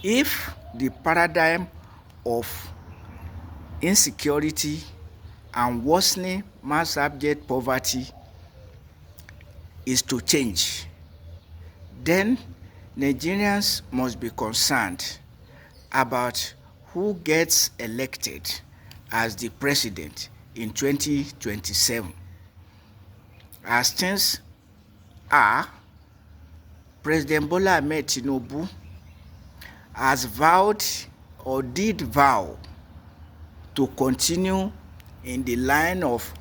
If the paradigm of insecurity and worsening mass abject poverty is to change, then Nigerians must be concerned about who gets elected as the president in 2027. As things are, President Bola Ahmed Tinubu has vowed or did vow to continue in the line of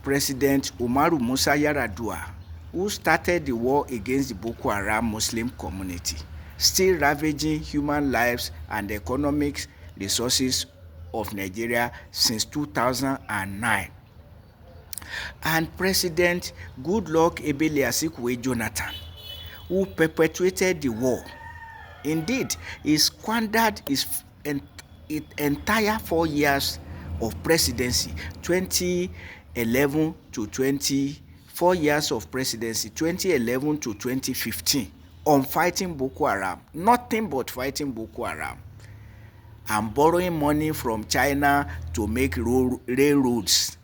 President Umaru Musa Yar'Adua, who started the war against the Boko Haram Muslim community, still ravaging human lives and economic resources of Nigeria since 2009. And President Goodluck Ebele Asikwe Jonathan, who perpetuated the war. Indeed, he squandered his entire 4 years of presidency, 2011 to 4 years of presidency, 2011 to 2015, on fighting Boko Haram, nothing but fighting Boko Haram, and borrowing money from China to make railroads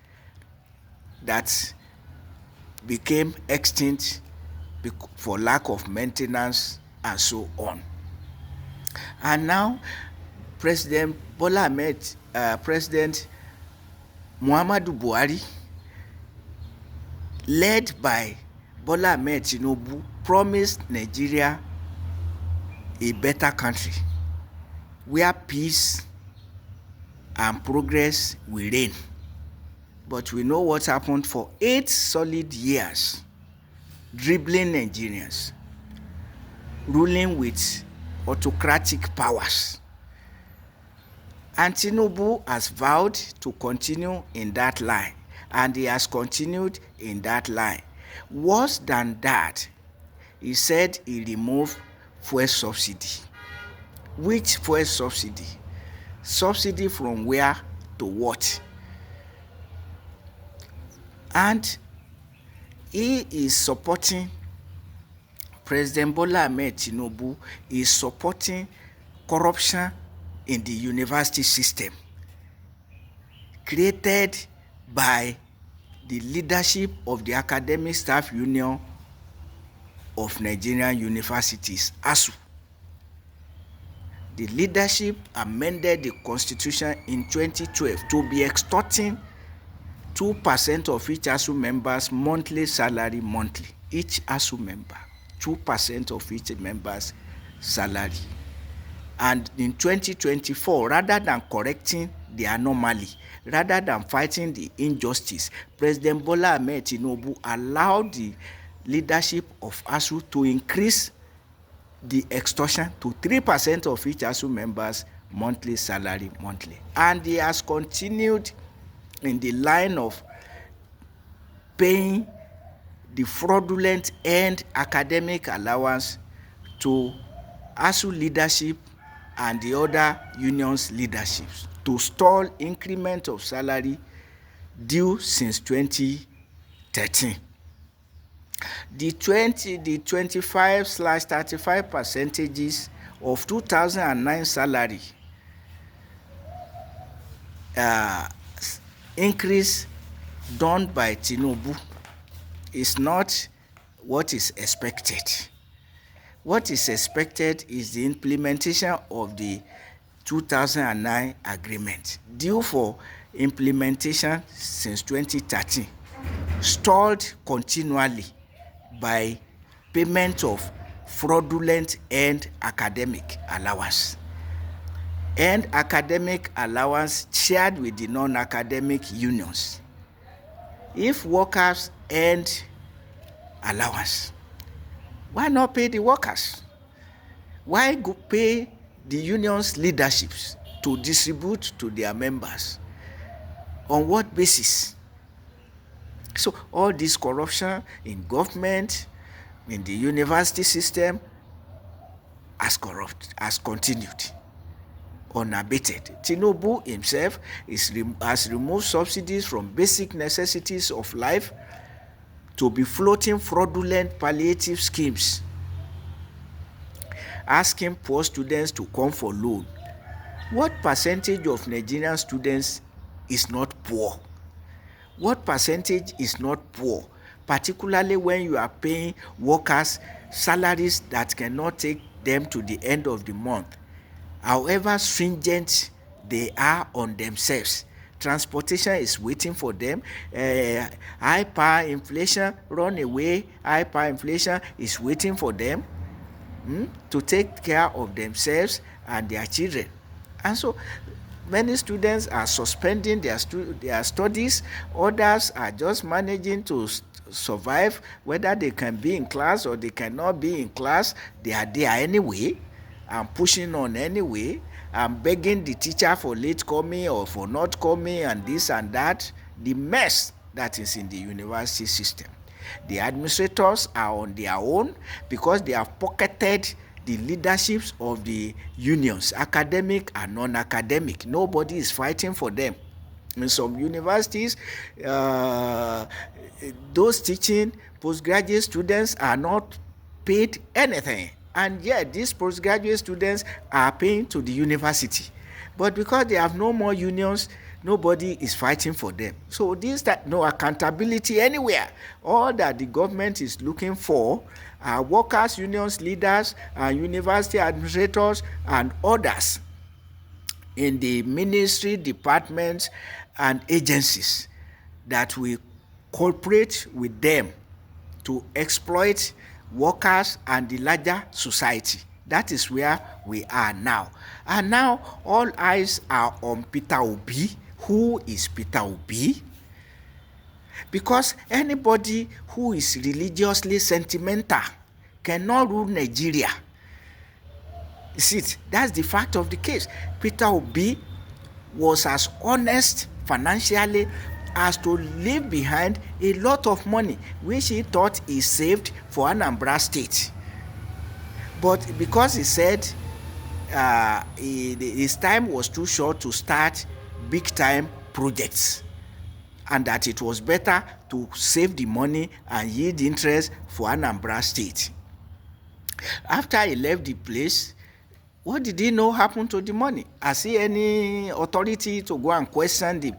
that became extinct for lack of maintenance and so on. And now President Bola Ahmed, President Muhammadu Buhari, led by Bola Ahmed Tinubu, promised Nigeria a better country where peace and progress will reign. But we know what happened for 8 solid years, dribbling Nigerians, ruling with autocratic powers. And Tinubu has vowed to continue in that line, and he has continued in that line. Worse than that, he said he removed fuel subsidy. Which fuel subsidy? Subsidy from where to what? And he is supporting, President Bola Ahmed Tinubu is supporting corruption in the university system created by the leadership of the Academic Staff Union of Nigerian Universities, ASU. The leadership amended the constitution in 2012 to be extorting 2% of each ASU member's monthly salary monthly. Each ASU member, 2% of each member's salary. And in 2024, rather than correcting the anomaly, rather than fighting the injustice, President Bola Ahmed Tinubu allowed the leadership of ASU to increase the extortion to 3% of each ASU member's monthly salary monthly. And he has continued in the line of paying the fraudulent earned academic allowance to ASU leadership and the other unions leaderships to stall increment of salary due since 2013. The 25/35 percentages of 2009 salary increase done by Tinubu is not what is expected. What is expected is the implementation of the 2009 agreement, due for implementation since 2013, stalled continually by payment of fraudulent earned academic allowance. Earned academic allowance shared with the non-academic unions. If workers earned allowance, why not pay the workers? Why go pay the unions leaderships to distribute to their members? On what basis? So all this corruption in government, in the university system, has continued unabated. Tinubu himself has removed subsidies from basic necessities of life to be floating fraudulent palliative schemes. asking poor students to come for loan. What percentage of Nigerian students is not poor? What percentage is not poor? Particularly when you are paying workers salaries that cannot take them to the end of the month. However stringent they are on themselves, transportation is waiting for them. Hyperinflation, run away, hyperinflation is waiting for them to take care of themselves and their children. And so many students are suspending their studies, others are just managing to survive, whether they can be in class or they cannot be in class, they are there anyway and pushing on anyway and begging the teacher for late coming or for not coming and this and that. The mess that is in the university system. The administrators are on their own because they have pocketed the leaderships of the unions, academic and non-academic. Nobody is fighting for them. In some universities, those teaching postgraduate students are not paid anything, and yet these postgraduate students are paying to the university. But because they have no more unions, nobody is fighting for them. So this that no accountability anywhere. All that the government is looking for are workers, unions, leaders, and university administrators and others in the ministry, departments, and agencies that will cooperate with them to exploit workers and the larger society. That is where we are now. And now all eyes are on Peter Obi. Who is Peter Obi? Because anybody who is religiously sentimental cannot rule Nigeria. You see, that's the fact of the case. Peter Obi was as honest financially as to leave behind a lot of money which he thought he saved for Anambra State. But because he said his time was too short to start big time projects and that it was better to save the money and yield interest for Anambra State. After he left the place, what did he know happened to the money? Has he any authority to go and question the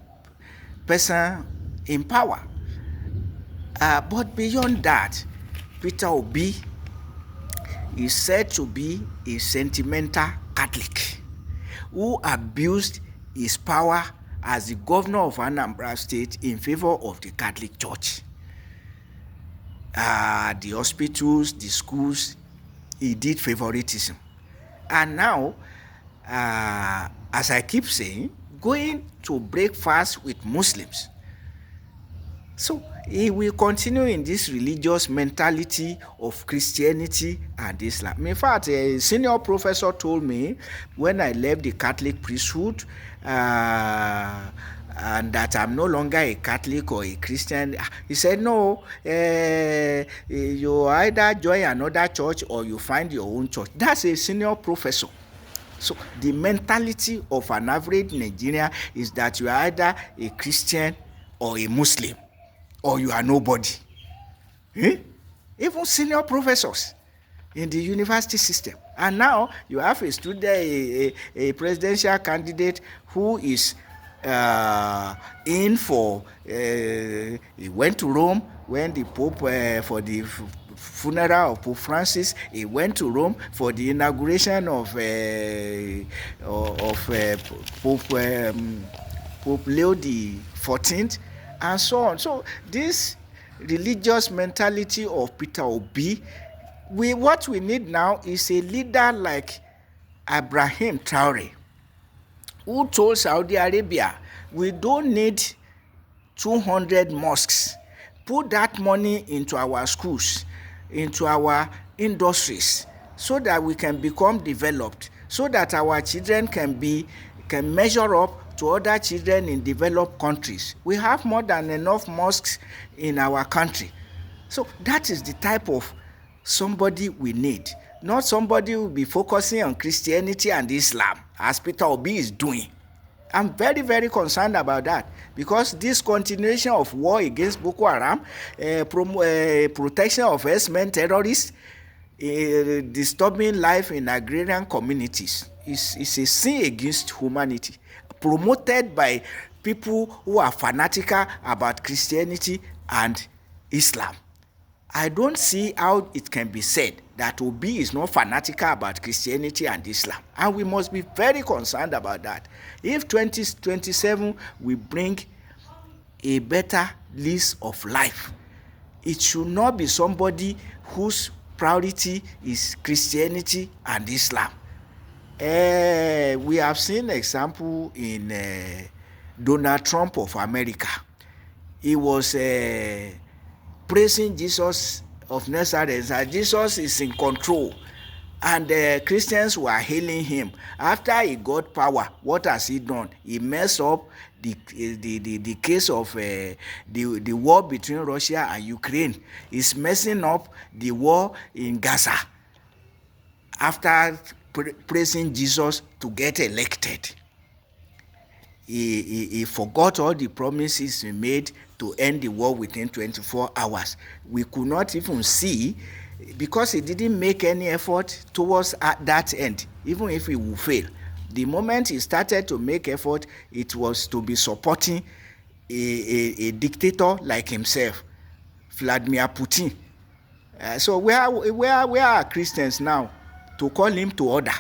person in power? But beyond that, Peter Obi is said to be a sentimental Catholic who abused his power as the governor of Anambra State in favor of the Catholic Church. The hospitals, the schools, he did favoritism. And now, as I keep saying, going to break fast with Muslims. So he will continue in this religious mentality of Christianity and Islam. In fact, a senior professor told me when I left the Catholic priesthood and that I'm no longer a Catholic or a Christian. He said, no, you either join another church or you find your own church. That's a senior professor. So the mentality of an average Nigerian is that you are either a Christian or a Muslim, or you are nobody. Even senior professors in the university system. And now you have a student, a presidential candidate who is in for, he went to Rome when the Pope, for the funeral of Pope Francis. He went to Rome for the inauguration of Pope Leo XIV, and so on. So this religious mentality of Peter Obi, what we need now is a leader like Ibrahim Traore, who told Saudi Arabia, we don't need 200 mosques. Put that money into our schools, into our industries, so that we can become developed, so that our children can measure up to other children in developed countries. We have more than enough mosques in our country. So that is the type of somebody we need, not somebody who will be focusing on Christianity and Islam, as Peter Obi is doing. I'm very, very concerned about that, because this continuation of war against Boko Haram, protection of herdsmen terrorists, disturbing life in agrarian communities is a sin against humanity, promoted by people who are fanatical about Christianity and Islam. I don't see how it can be said that Obi is not fanatical about Christianity and Islam, and we must be very concerned about that. If 2027 we bring a better list of life, it should not be somebody whose priority is Christianity and Islam. We have seen example in Donald Trump of America. He was praising Jesus of Nazareth, that Jesus is in control, and Christians were hailing him. After he got power, what has he done? He messed up the case of the war between Russia and Ukraine. He's messing up the war in Gaza after praising Jesus to get elected. He forgot all the promises he made to end the war within 24 hours. We could not even see, because he didn't make any effort towards that end, even if he would fail. The moment he started to make effort, it was to be supporting a dictator like himself, Vladimir Putin. So where are Christians now to call him to order?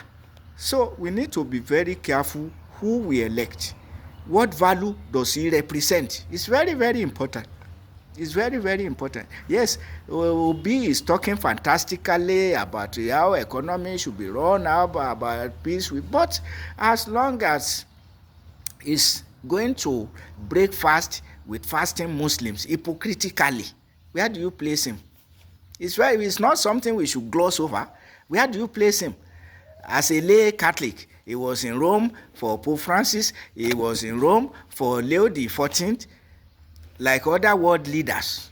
So we need to be very careful who we elect. What value does he represent? It's very, very important. It's very, very important. Yes, Obi is talking fantastically about how economy should be run, about peace, but as long as he's going to break fast with fasting Muslims hypocritically, where do you place him? It's not something we should gloss over. Where do you place him? As a lay Catholic, he was in Rome for Pope Francis. He was in Rome for Leo XIV, like other world leaders,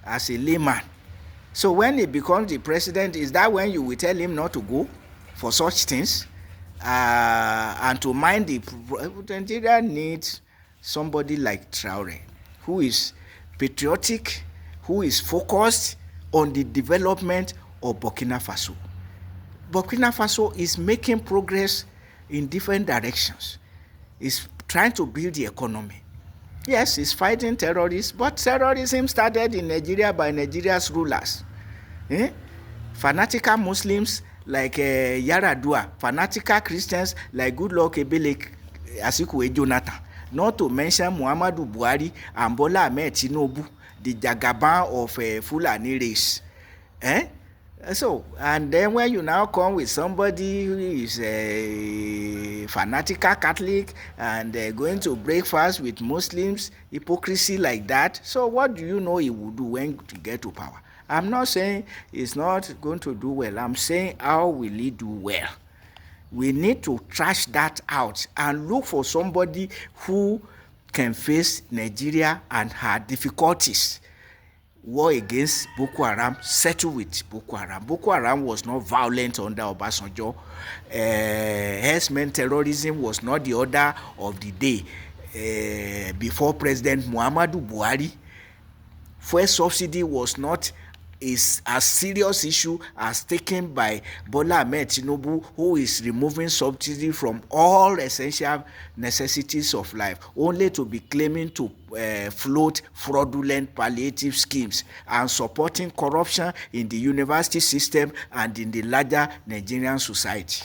as a layman. So when he becomes the president, is that when you will tell him not to go for such things? And to mind the Nigeria needs somebody like Traore, who is patriotic, who is focused on the development of Burkina Faso. Burkina Faso is making progress in different directions. It's trying to build the economy. Yes, it's fighting terrorists, but terrorism started in Nigeria by Nigeria's rulers. Fanatical Muslims like Yaradua, fanatical Christians like Goodluck Ebele Asikwe Jonathan, not to mention Muhammadu Buhari and Bola Ahmed Tinubu, the Jagaban of Fulani race. So, and then when you now come with somebody who is a fanatical Catholic and going to breakfast with Muslims, hypocrisy like that, so what do you know he will do when he get to power? I'm not saying he's not going to do well. I'm saying how will he do well? We need to trash that out and look for somebody who can face Nigeria and her difficulties. War against Boko Haram, settle with Boko Haram. Boko Haram was not violent under Obasanjo. Herdsmen terrorism was not the order of the day before President Muhammadu Buhari. Fuel subsidy was not is a serious issue as taken by Bola Ahmed Tinubu, who is removing subsidy from all essential necessities of life, only to be claiming to float fraudulent palliative schemes and supporting corruption in the university system and in the larger Nigerian society.